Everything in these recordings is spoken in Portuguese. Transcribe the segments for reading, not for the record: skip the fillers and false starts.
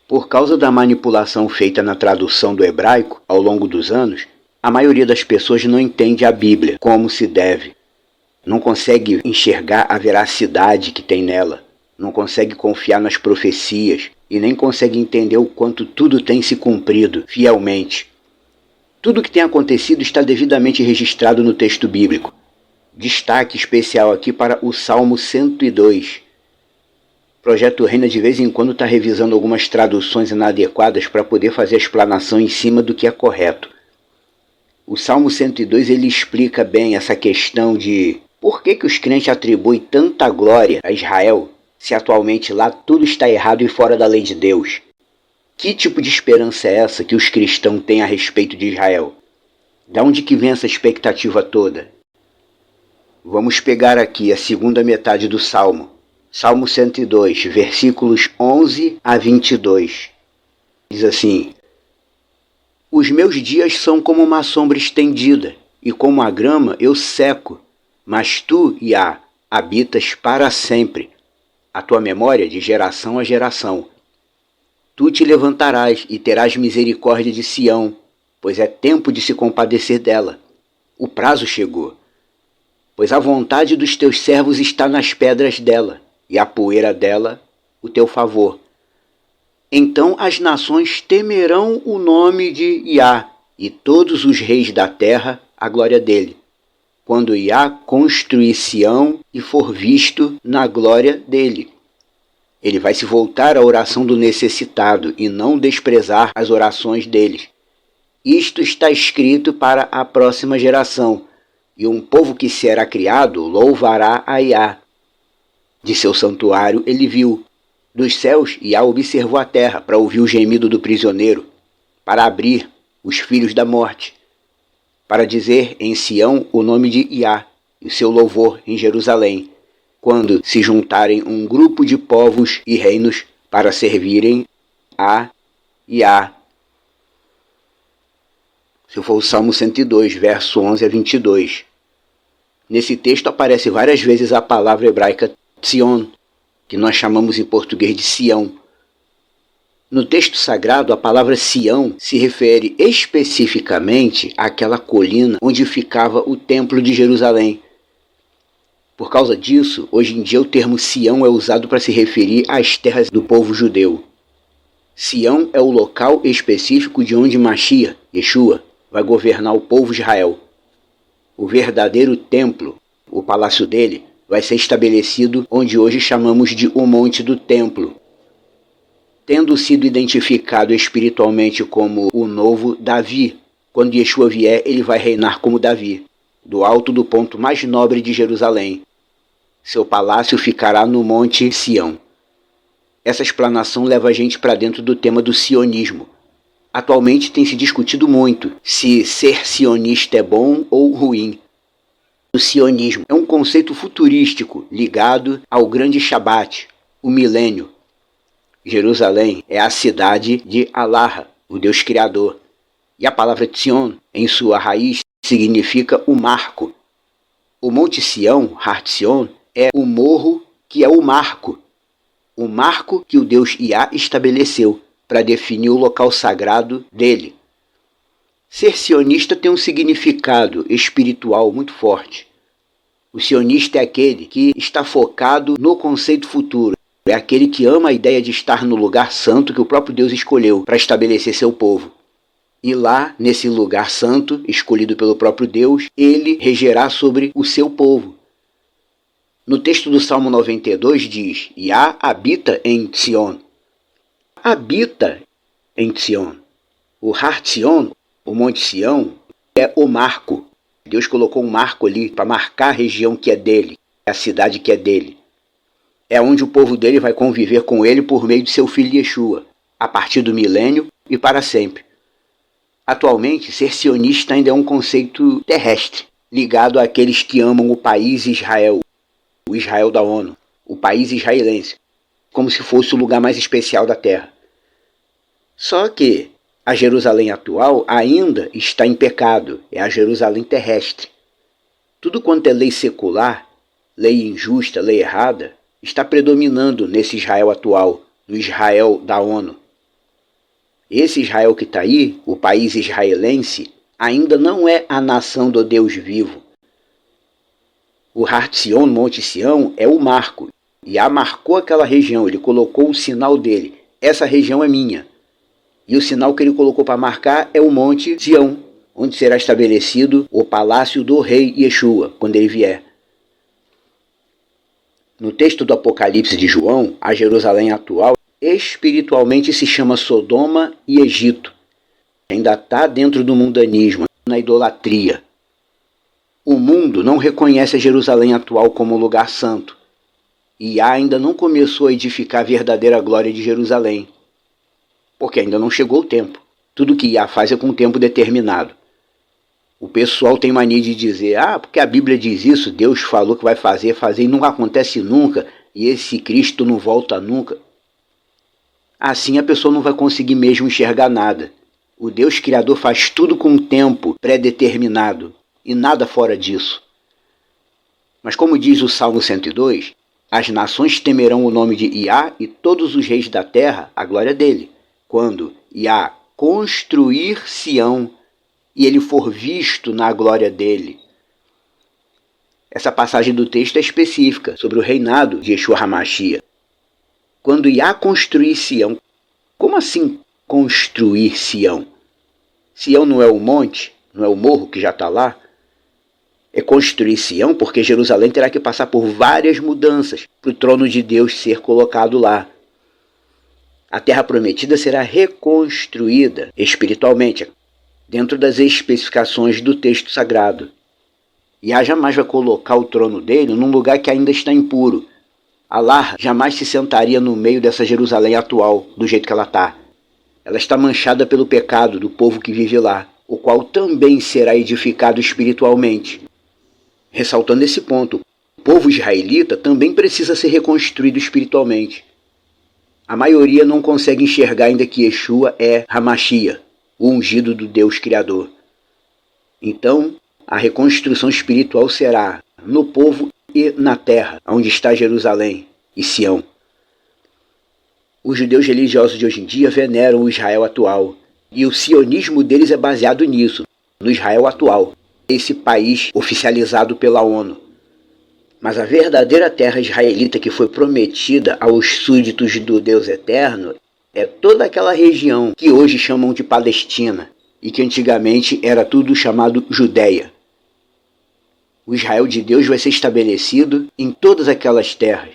Por causa da manipulação feita na tradução do hebraico ao longo dos anos, a maioria das pessoas não entende a Bíblia como se deve. Não consegue enxergar a veracidade que tem nela. Não consegue confiar nas profecias e nem consegue entender o quanto tudo tem se cumprido fielmente. Tudo o que tem acontecido está devidamente registrado no texto bíblico. Destaque especial aqui para o Salmo 102. O Projeto Reina de vez em quando está revisando algumas traduções inadequadas para poder fazer a explanação em cima do que é correto. O Salmo 102 ele explica bem essa questão de por que os crentes atribuem tanta glória a Israel, se atualmente lá tudo está errado e fora da lei de Deus. Que tipo de esperança é essa que os cristãos têm a respeito de Israel? Da onde que vem essa expectativa toda? Vamos pegar aqui a segunda metade do Salmo. Salmo 102, versículos 11 a 22. Diz assim: Os meus dias são como uma sombra estendida, e como a grama eu seco. Mas tu, Iá, habitas para sempre. A tua memória de geração a geração. Tu te levantarás e terás misericórdia de Sião, pois é tempo de se compadecer dela. O prazo chegou. Pois a vontade dos teus servos está nas pedras dela, e a poeira dela, o teu favor. Então as nações temerão o nome de Iá, e todos os reis da terra a glória dele. Quando Iá construir Sião e for visto na glória dele. Ele vai se voltar à oração do necessitado e não desprezar as orações deles. Isto está escrito para a próxima geração, e um povo que será criado louvará a Iá. De seu santuário ele viu. Dos céus Iá observou a terra para ouvir o gemido do prisioneiro, para abrir os filhos da morte, para dizer em Sião o nome de Iá e seu louvor em Jerusalém, quando se juntarem um grupo de povos e reinos para servirem a Iá. Se for o Salmo 102, verso 11 a 22. Nesse texto aparece várias vezes a palavra hebraica Tzion, que nós chamamos em português de Sião. No texto sagrado, a palavra Sião se refere especificamente àquela colina onde ficava o Templo de Jerusalém. Por causa disso, hoje em dia o termo Sião é usado para se referir às terras do povo judeu. Sião é o local específico de onde Mashiach, Yeshua, vai governar o povo de Israel. O verdadeiro templo, o palácio dele, vai ser estabelecido onde hoje chamamos de o Monte do Templo, tendo sido identificado espiritualmente como o novo Davi. Quando Yeshua vier, ele vai reinar como Davi, do alto do ponto mais nobre de Jerusalém. Seu palácio ficará no Monte Sião. Essa explanação leva a gente para dentro do tema do sionismo. Atualmente tem se discutido muito se ser sionista é bom ou ruim. O sionismo é um conceito futurístico ligado ao grande Shabat, o milênio. Jerusalém é a cidade de Allah, o Deus Criador. E a palavra Tzion, em sua raiz, significa o marco. O Monte Sião, Har Tzion, é o morro que é o marco. O marco que o Deus Iá estabeleceu para definir o local sagrado dele. Ser sionista tem um significado espiritual muito forte. O sionista é aquele que está focado no conceito futuro. É aquele que ama a ideia de estar no lugar santo que o próprio Deus escolheu para estabelecer seu povo. E lá, nesse lugar santo, escolhido pelo próprio Deus, ele regerá sobre o seu povo. No texto do Salmo 92 diz: Iá habita em Tzion. Habita em Tzion. O Har Tzion, o Monte Sião, é o marco. Deus colocou um marco ali para marcar a região que é dele, a cidade que é dele. É onde o povo dele vai conviver com ele por meio de seu filho Yeshua, a partir do milênio e para sempre. Atualmente, ser sionista ainda é um conceito terrestre, ligado àqueles que amam o país Israel, o Israel da ONU, o país israelense, como se fosse o lugar mais especial da terra. Só que a Jerusalém atual ainda está em pecado, é a Jerusalém terrestre. Tudo quanto é lei secular, lei injusta, lei errada, está predominando nesse Israel atual, no Israel da ONU. Esse Israel que está aí, o país israelense, ainda não é a nação do Deus vivo. O Har Tzion, Monte Sião, é o marco. Yah marcou aquela região, ele colocou o sinal dele. Essa região é minha. E o sinal que ele colocou para marcar é o Monte Sião, onde será estabelecido o palácio do rei Yeshua, quando ele vier. No texto do Apocalipse de João, a Jerusalém atual espiritualmente se chama Sodoma e Egito. Ainda está dentro do mundanismo, na idolatria. O mundo não reconhece a Jerusalém atual como lugar santo. E ainda não começou a edificar a verdadeira glória de Jerusalém. Porque ainda não chegou o tempo. Tudo que Yah faz é com um tempo determinado. O pessoal tem mania de dizer, porque a Bíblia diz isso, Deus falou que vai fazer e não acontece nunca, e esse Cristo não volta nunca. Assim a pessoa não vai conseguir mesmo enxergar nada. O Deus Criador faz tudo com um tempo pré-determinado, e nada fora disso. Mas como diz o Salmo 102, as nações temerão o nome de Yah e todos os reis da terra a glória dele, quando Yah construir Sião e ele for visto na glória dele. Essa passagem do texto é específica sobre o reinado de Yeshua HaMashiach. Quando Yah construir Sião, como assim construir Sião? Sião não é o monte, não é o morro que já está lá? É construir Sião porque Jerusalém terá que passar por várias mudanças para o trono de Deus ser colocado lá. A terra prometida será reconstruída espiritualmente, dentro das especificações do texto sagrado. Yah jamais vai colocar o trono dele num lugar que ainda está impuro. Allah jamais se sentaria no meio dessa Jerusalém atual, do jeito que ela está. Ela está manchada pelo pecado do povo que vive lá, o qual também será edificado espiritualmente. Ressaltando esse ponto, o povo israelita também precisa ser reconstruído espiritualmente. A maioria não consegue enxergar ainda que Yeshua é HaMashiach, o ungido do Deus Criador. Então, a reconstrução espiritual será no povo e na terra, onde está Jerusalém e Sião. Os judeus religiosos de hoje em dia veneram o Israel atual, e o sionismo deles é baseado nisso, no Israel atual, esse país oficializado pela ONU. Mas a verdadeira terra israelita que foi prometida aos súditos do Deus Eterno é toda aquela região que hoje chamam de Palestina e que antigamente era tudo chamado Judéia. O Israel de Deus vai ser estabelecido em todas aquelas terras,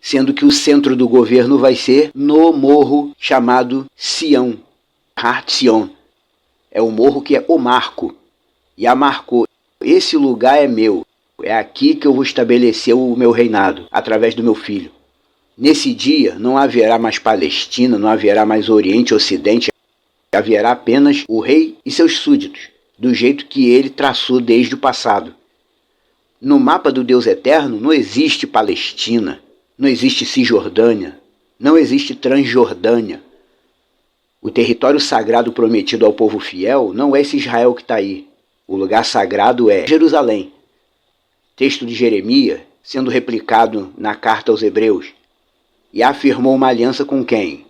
sendo que o centro do governo vai ser no morro chamado Sião, Har Tzion. É o morro que é o marco. Yah marcou, esse lugar é meu, é aqui que eu vou estabelecer o meu reinado, através do meu filho. Nesse dia não haverá mais Palestina, não haverá mais Oriente e Ocidente, haverá apenas o rei e seus súditos, do jeito que ele traçou desde o passado. No mapa do Deus Eterno não existe Palestina, não existe Cisjordânia, não existe Transjordânia. O território sagrado prometido ao povo fiel não é esse Israel que está aí. O lugar sagrado é Jerusalém. Texto de Jeremias, sendo replicado na carta aos Hebreus. Yah firmou uma aliança com quem?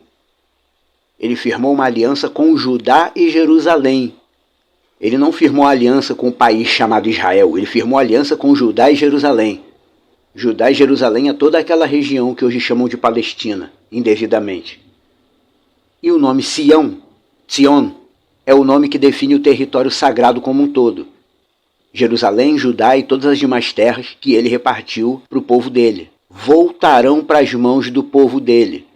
Ele firmou uma aliança com Judá e Jerusalém. Ele não firmou aliança com o país chamado Israel, ele firmou aliança com Judá e Jerusalém. Judá e Jerusalém é toda aquela região que hoje chamam de Palestina, indevidamente. E o nome Sião, Tzion, é o nome que define o território sagrado como um todo. Jerusalém, Judá e todas as demais terras que ele repartiu para o povo dele voltarão para as mãos do povo dele.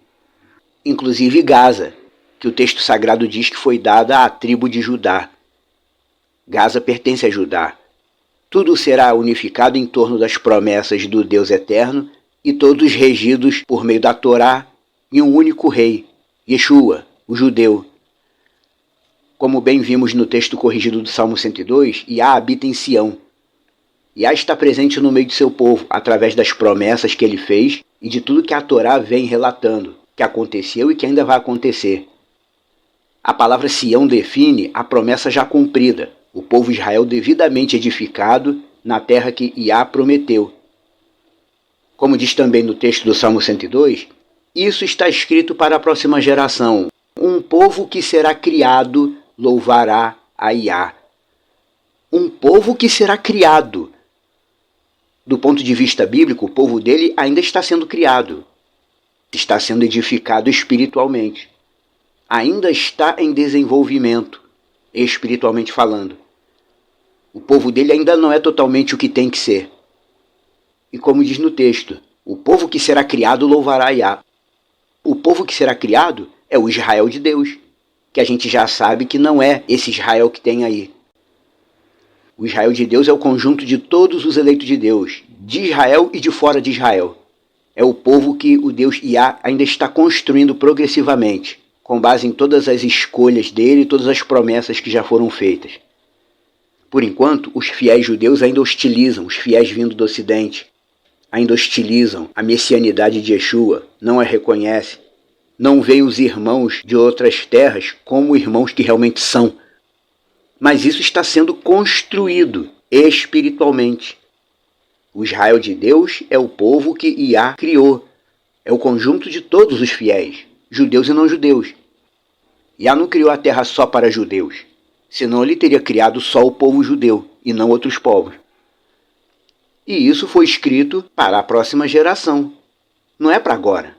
Inclusive Gaza, que o texto sagrado diz que foi dada à tribo de Judá. Gaza pertence a Judá. Tudo será unificado em torno das promessas do Deus Eterno e todos regidos por meio da Torá e um único rei, Yeshua, o judeu. Como bem vimos no texto corrigido do Salmo 102, Yah habita em Sião. Yah está presente no meio de seu povo, através das promessas que ele fez e de tudo que a Torá vem relatando, que aconteceu e que ainda vai acontecer. A palavra Sião define a promessa já cumprida, o povo de Israel devidamente edificado na terra que Yah prometeu. Como diz também no texto do Salmo 102, isso está escrito para a próxima geração, Um povo que será criado louvará a Iá. Um povo que será criado. Do ponto de vista bíblico, o povo dele ainda está sendo criado. Está sendo edificado espiritualmente. Ainda está em desenvolvimento, espiritualmente falando. O povo dele ainda não é totalmente o que tem que ser. E como diz no texto, o povo que será criado louvará a Iá. O povo que será criado é o Israel de Deus, que a gente já sabe que não é esse Israel que tem aí. O Israel de Deus é o conjunto de todos os eleitos de Deus, de Israel e de fora de Israel. É o povo que o Deus Iá ainda está construindo progressivamente, com base em todas as escolhas dele e todas as promessas que já foram feitas. Por enquanto, os fiéis judeus ainda hostilizam os fiéis vindo do Ocidente, ainda hostilizam a messianidade de Yeshua, não a reconhecem, não veem os irmãos de outras terras como irmãos que realmente são. Mas isso está sendo construído espiritualmente. O Israel de Deus é o povo que Iá criou. É o conjunto de todos os fiéis, judeus e não judeus. Iá não criou a terra só para judeus, senão ele teria criado só o povo judeu e não outros povos. E isso foi escrito para a próxima geração, não é para agora.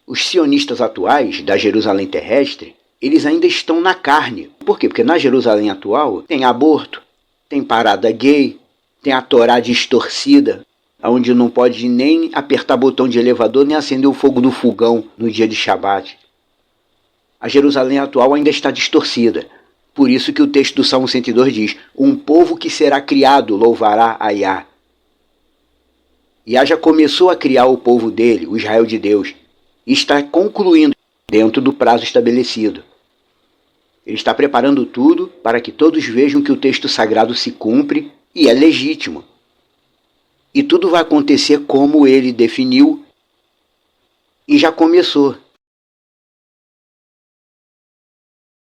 Os sionistas atuais da Jerusalém terrestre, eles ainda estão na carne. Por quê? Porque na Jerusalém atual tem aborto, tem parada gay, tem a Torá distorcida, onde não pode nem apertar botão de elevador, nem acender o fogo do fogão no dia de Shabat. A Jerusalém atual ainda está distorcida. Por isso que o texto do Salmo 102 diz: um povo que será criado louvará a Iá. Iá já começou a criar o povo dele, o Israel de Deus, e está concluindo dentro do prazo estabelecido. Ele está preparando tudo para que todos vejam que o texto sagrado se cumpre e é legítimo. E tudo vai acontecer como ele definiu e já começou.